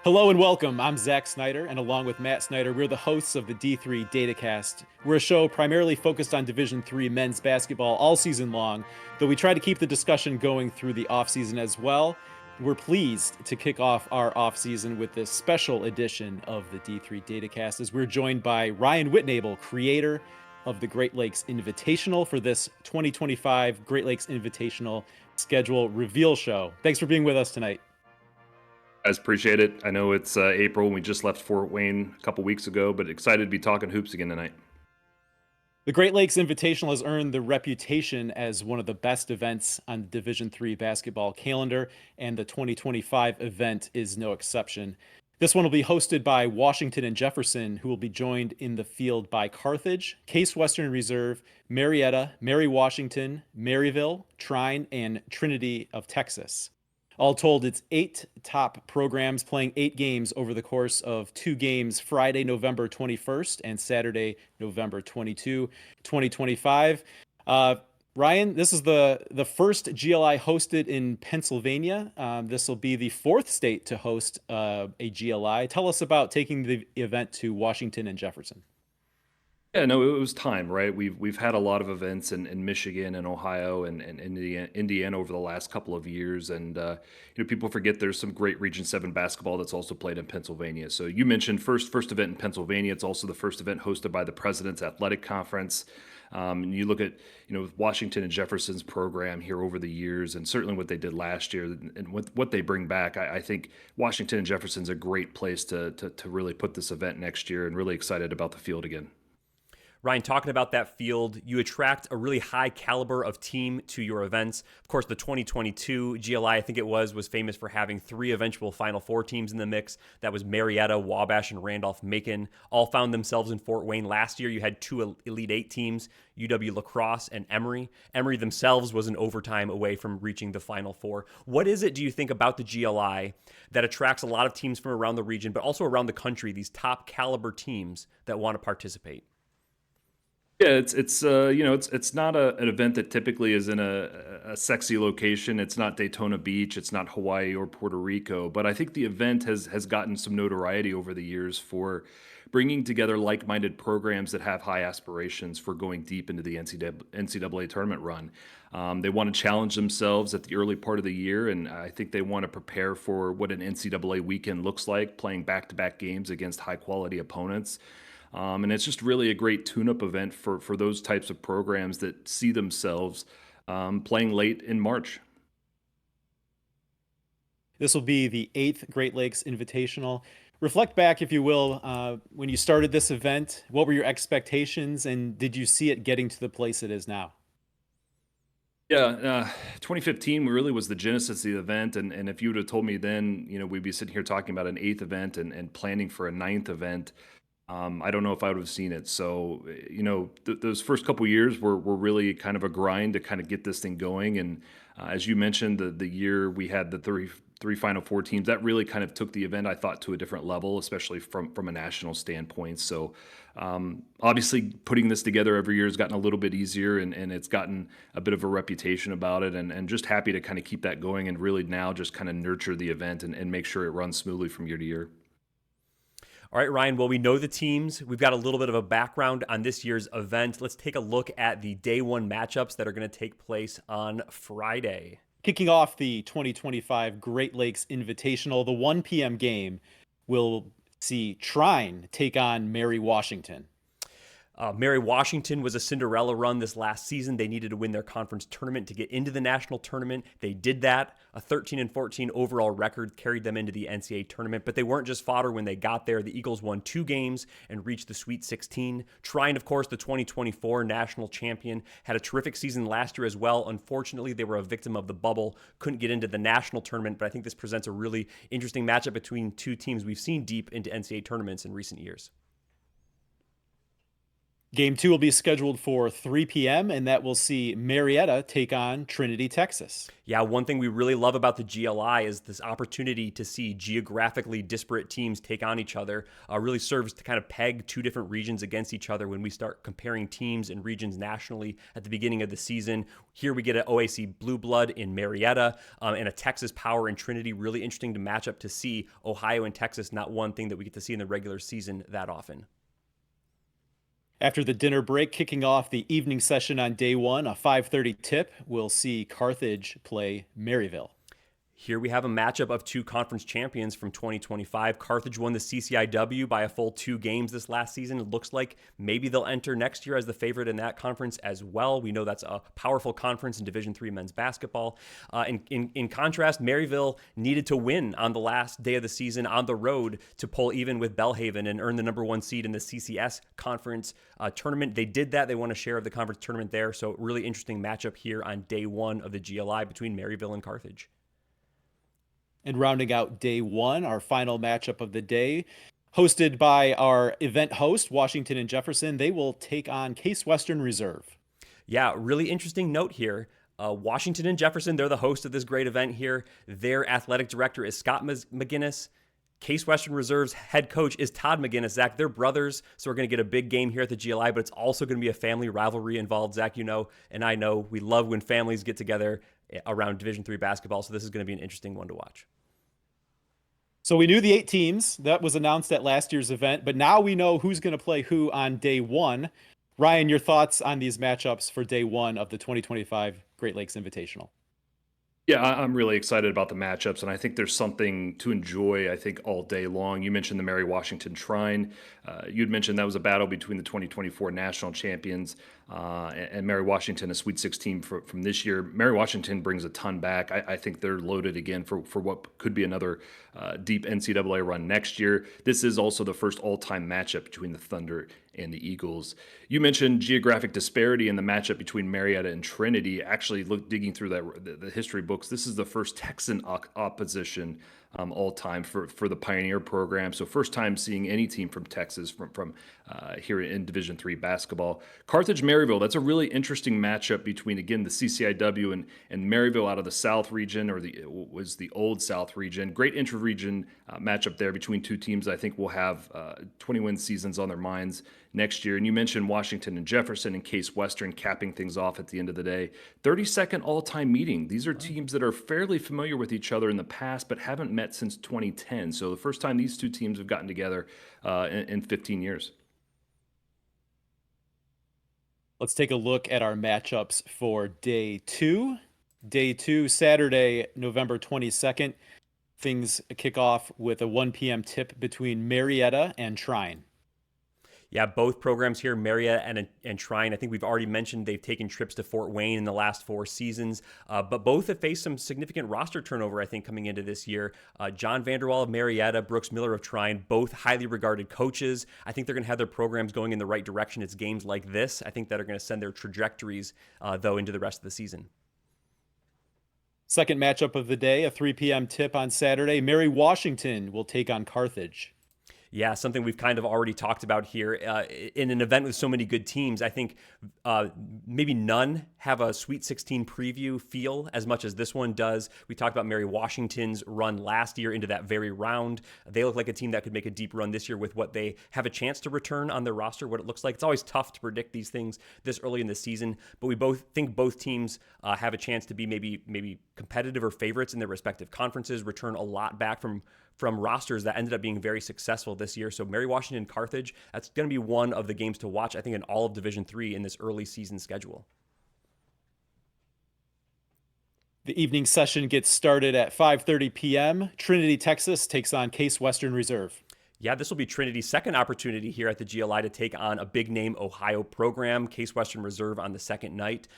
Hello and welcome. I'm Zach Snyder, and along with Matt Snyder, we're the hosts of the D3 Datacast. We're a show primarily focused on Division III men's basketball all season long, though we try to keep the discussion going through the offseason as well. We're pleased to kick off our offseason with this special edition of the D3 Datacast as we're joined by Ryan Whitnable, creator of the Great Lakes Invitational, for this 2025 Great Lakes Invitational schedule reveal show. Thanks for being with us tonight. Guys, appreciate it. I know it's April and we just left Fort Wayne a couple weeks ago, but excited to be talking hoops again tonight. The Great Lakes Invitational has earned the reputation as one of the best events on the Division III basketball calendar, and the 2025 event is no exception. This one will be hosted by Washington and Jefferson, who will be joined in the field by Carthage, Case Western Reserve, Marietta, Mary Washington, Maryville, Trine, and Trinity of Texas. All told, it's 8 top programs playing 8 games over the course of 2 games, Friday, November 21st and Saturday, November 22, 2025. Ryan, this is the first GLI hosted in Pennsylvania. This will be the 4th state to host a GLI. Tell us about taking the event to Washington and Jefferson. Yeah, no, it was time, right? We've had a lot of events in Michigan and Ohio and Indiana over the last couple of years, and people forget there's some great Region 7 basketball that's also played in Pennsylvania. So you mentioned first event in Pennsylvania. It's also the first event hosted by the President's Athletic Conference. And you look at Washington and Jefferson's program here over the years, and certainly what they did last year, and what they bring back. I think Washington and Jefferson's a great place to really put this event next year, and really excited about the field again. Ryan, talking about that field, you attract a really high caliber of team to your events. Of course, the 2022 GLI, I think it was famous for having 3 eventual Final Four teams in the mix. That was Marietta, Wabash, and Randolph-Macon. All found themselves in Fort Wayne. Last year, you had 2 Elite 8 teams, UW-La Crosse and Emory. Emory themselves was an overtime away from reaching the Final Four. What is it, do you think, about the GLI that attracts a lot of teams from around the region, but also around the country, these top caliber teams that want to participate? Yeah, it's not an event that typically is in a sexy location. It's not Daytona Beach, it's not Hawaii or Puerto Rico, but I think the event has gotten some notoriety over the years for bringing together like-minded programs that have high aspirations for going deep into the NCAA tournament run. They want to challenge themselves at the early part of the year, and I think they want to prepare for what an NCAA weekend looks like, playing back-to-back games against high-quality opponents. And it's just really a great tune-up event for those types of programs that see themselves playing late in March. This will be the 8th Great Lakes Invitational. Reflect back, if you will, when you started this event. What were your expectations, and did you see it getting to the place it is now? Yeah, 2015 really was the genesis of the event, and if you would have told me then, we'd be sitting here talking about an 8th event and planning for a 9th event. I don't know if I would have seen it. So, those first couple years were really kind of a grind to kind of get this thing going. And as you mentioned, the year we had the three Final Four teams, that really kind of took the event, I thought, to a different level, especially from a national standpoint. So, obviously, putting this together every year has gotten a little bit easier, and it's gotten a bit of a reputation about it. And just happy to kind of keep that going and really now just kind of nurture the event and make sure it runs smoothly from year to year. All right, Ryan, well, we know the teams. We've got a little bit of a background on this year's event. Let's take a look at the day 1 matchups that are going to take place on Friday. Kicking off the 2025 Great Lakes Invitational, the 1 p.m. game will see Trine take on Mary Washington. Mary Washington was a Cinderella run this last season. They needed to win their conference tournament to get into the national tournament. They did that. A 13-14 overall record carried them into the NCAA tournament, but they weren't just fodder when they got there. The Eagles won 2 games and reached the Sweet 16. Trine, of course, the 2024 national champion, had a terrific season last year as well. Unfortunately, they were a victim of the bubble, couldn't get into the national tournament, but I think this presents a really interesting matchup between 2 teams we've seen deep into NCAA tournaments in recent years. Game 2 will be scheduled for 3 p.m., and that will see Marietta take on Trinity, Texas. Yeah, one thing we really love about the GLI is this opportunity to see geographically disparate teams take on each other. Really serves to kind of peg two different regions against each other when we start comparing teams and regions nationally at the beginning of the season. Here we get an OAC Blue Blood in Marietta and a Texas Power in Trinity. Really interesting to match up to see Ohio and Texas, not one thing that we get to see in the regular season that often. After the dinner break, kicking off the evening session on day 1, a 5:30 tip, we'll see Carthage play Maryville. Here we have a matchup of two conference champions from 2025. Carthage won the CCIW by a full 2 games this last season. It looks like maybe they'll enter next year as the favorite in that conference as well. We know that's a powerful conference in Division III men's basketball. In contrast, Maryville needed to win on the last day of the season on the road to pull even with Belhaven and earn the number 1 seed in the CCS conference tournament. They did that. They won a share of the conference tournament there. So really interesting matchup here on day 1 of the GLI between Maryville and Carthage. And rounding out day 1, our final matchup of the day, hosted by our event host, Washington and Jefferson, they will take on Case Western Reserve. Yeah, really interesting note here. Washington and Jefferson, they're the host of this great event here. Their athletic director is Scott McGinnis. Case Western Reserve's head coach is Todd McGinnis. Zach, they're brothers, so we're going to get a big game here at the GLI, but it's also going to be a family rivalry involved. Zach, you know, and I know we love when families get together around Division III basketball, so this is going to be an interesting one to watch. So we knew the 8 teams. That was announced at last year's event, but now we know who's going to play who on day 1. Ryan, your thoughts on these matchups for day 1 of the 2025 Great Lakes Invitational? Yeah, I'm really excited about the matchups, and I think there's something to enjoy, I think, all day long. You mentioned the Mary Washington Trine. You'd mentioned that was a battle between the 2024 national champions and Mary Washington, a Sweet 16 from this year. Mary Washington brings a ton back. I think they're loaded again for what could be another deep NCAA run next year. This is also the first all-time matchup between the Thunder and the Eagles. You mentioned geographic disparity in the matchup between Marietta and Trinity. Actually, digging through the history books, this is the first Texan opposition all time for the Pioneer program. So first time seeing any team from Texas from here in Division III basketball. Carthage Maryville, that's a really interesting matchup between, again, the CCIW and Maryville out of the South region, or was the old South region. Great intra-region matchup there between two teams I think will have 20-win seasons on their minds next year. And you mentioned Washington and Jefferson and Case Western capping things off at the end of the day. 32nd all-time meeting. These are teams that are fairly familiar with each other in the past, but haven't met since 2010. So the first time these two teams have gotten together in 15 years. Let's take a look at our matchups for day 2. Day 2, Saturday, November 22nd. Things kick off with a 1 p.m. tip between Marietta and Trine. Yeah, both programs here, Marietta and Trine, I think we've already mentioned they've taken trips to Fort Wayne in the last 4 seasons, but both have faced some significant roster turnover, I think, coming into this year. John Vanderwall of Marietta, Brooks Miller of Trine, both highly regarded coaches. I think they're going to have their programs going in the right direction. It's games like this, I think, that are going to send their trajectories, though, into the rest of the season. Second matchup of the day, a 3 p.m. tip on Saturday. Mary Washington will take on Carthage. Yeah, something we've kind of already talked about here. In an event with so many good teams, I think maybe none have a Sweet 16 preview feel as much as this one does. We talked about Mary Washington's run last year into that very round. They look like a team that could make a deep run this year with what they have a chance to return on their roster, what it looks like. It's always tough to predict these things this early in the season, but we both think both teams have a chance to be maybe competitive or favorites in their respective conferences, return a lot back from rosters that ended up being very successful this year. So Mary Washington Carthage, that's going to be one of the games to watch, I think, in all of Division III in this early season schedule. The evening session gets started at 5:30 p.m. Trinity, Texas takes on Case Western Reserve. Yeah, this will be Trinity's second opportunity here at the GLI to take on a big-name Ohio program, Case Western Reserve on the second night.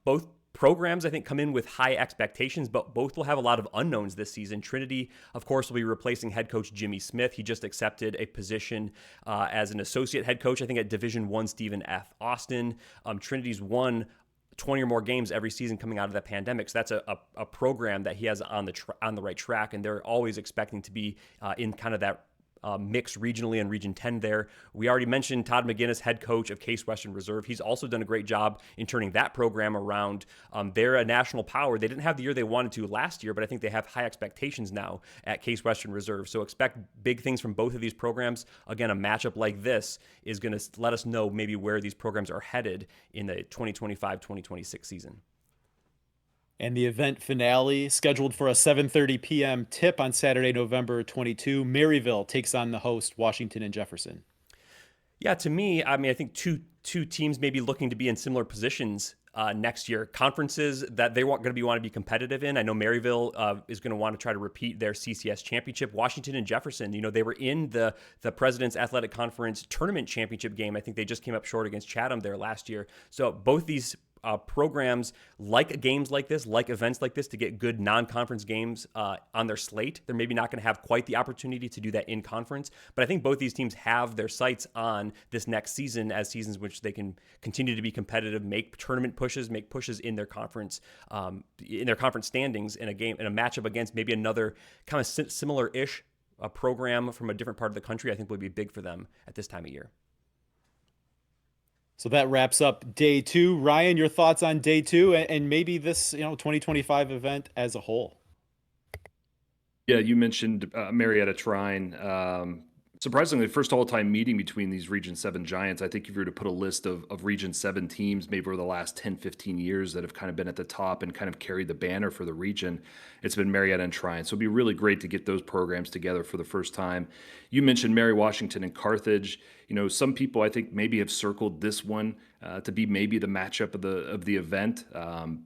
Both programs, I think, come in with high expectations, but both will have a lot of unknowns this season. Trinity, of course, will be replacing head coach Jimmy Smith. He just accepted a position as an associate head coach, I think, at Division I Stephen F. Austin. Trinity's won 20 or more games every season coming out of the pandemic. So that's a program that he has on the right track, and they're always expecting to be in kind of that mix regionally and Region 10 there. We already mentioned Todd McGinnis, head coach of Case Western Reserve. He's also done a great job in turning that program around. They're a national power. They didn't have the year they wanted to last year, but I think they have high expectations now at Case Western Reserve. So expect big things from both of these programs. Again, a matchup like this is going to let us know maybe where these programs are headed in the 2025-2026 season. And the event finale scheduled for a 7:30 p.m. tip on Saturday, November 22. Maryville takes on the host, Washington and Jefferson. Yeah, to me, I mean, I think two teams may be looking to be in similar positions next year. Conferences that they want to be competitive in. I know Maryville is going to want to try to repeat their CCS championship. Washington and Jefferson, they were in the President's Athletic Conference tournament championship game. I think they just came up short against Chatham there last year. So both these programs like games like this, like events like this, to get good non-conference games on their slate. They're maybe not going to have quite the opportunity to do that in conference, but I think both these teams have their sights on this next season as seasons which they can continue to be competitive, make tournament pushes, make pushes in their conference standings in a matchup against maybe another kind of similar-ish program from a different part of the country. I think would be big for them at this time of year. So that wraps up day 2. Ryan, your thoughts on day 2 and maybe this 2025 event as a whole? Yeah, you mentioned Marietta Trine. Surprisingly, the first all-time meeting between these Region 7 giants. I think if you were to put a list of Region 7 teams maybe over the last 10, 15 years that have kind of been at the top and kind of carried the banner for the region, it's been Marietta and Trine. So it'd be really great to get those programs together for the first time. You mentioned Mary Washington and Carthage. Some people I think maybe have circled this one to be maybe the matchup of the event.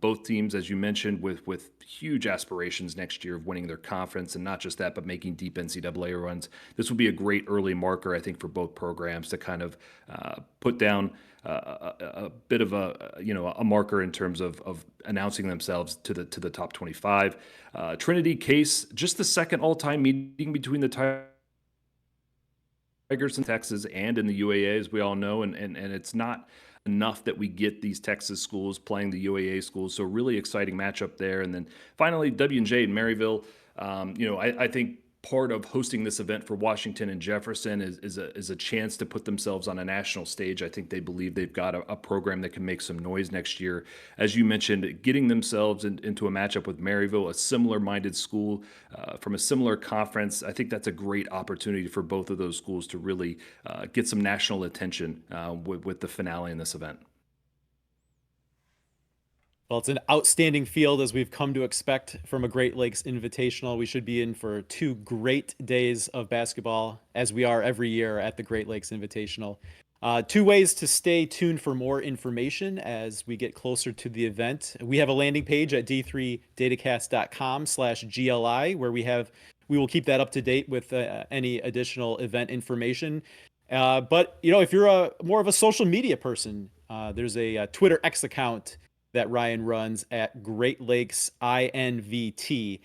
Both teams, as you mentioned, with huge aspirations next year of winning their conference, and not just that, but making deep NCAA runs. This will be a great early marker, I think, for both programs to kind of put down a bit of a marker in terms of announcing themselves to the top 25. Trinity Case, just the second all-time meeting between the Tigers in Texas and in the UAA, as we all know, and it's not enough that we get these Texas schools playing the UAA schools. So really exciting matchup there. And then finally, W&J and Maryville. I think part of hosting this event for Washington and Jefferson is a chance to put themselves on a national stage. I think they believe they've got a program that can make some noise next year. As you mentioned, getting themselves into a matchup with Maryville, a similar-minded school from a similar conference, I think that's a great opportunity for both of those schools to really get some national attention with the finale in this event. Well, it's an outstanding field as we've come to expect from a Great Lakes Invitational. We should be in for 2 great days of basketball, as we are every year at the Great Lakes Invitational. 2 ways to stay tuned for more information as we get closer to the event. We have a landing page at d3datacast.com/GLI where we will keep that up to date with any additional event information. But if you're more of a social media person, there's a Twitter X account that Ryan runs at Great Lakes INVT,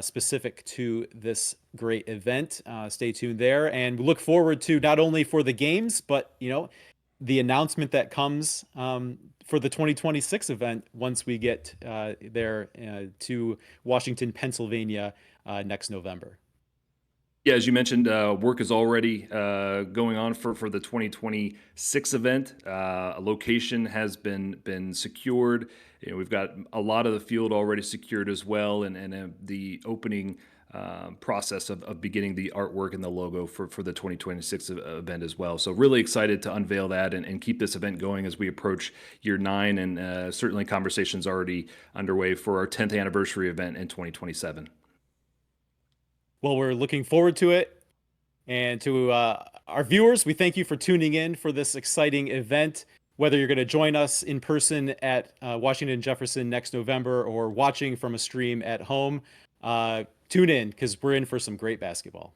specific to this great event. Stay tuned there, and we look forward to not only for the games, but the announcement that comes for the 2026 event once we get there to Washington, Pennsylvania next November. Yeah, as you mentioned, work is already going on for the 2026 event. A location has been secured. We've got a lot of the field already secured as well, and the opening process of beginning the artwork and the logo for the 2026 event as well. So really excited to unveil that and keep this event going as we approach year 9, and certainly conversations already underway for our 10th anniversary event in 2027. Well, we're looking forward to it. And to our viewers, we thank you for tuning in for this exciting event. Whether you're going to join us in person at Washington Jefferson next November or watching from a stream at home, tune in because we're in for some great basketball.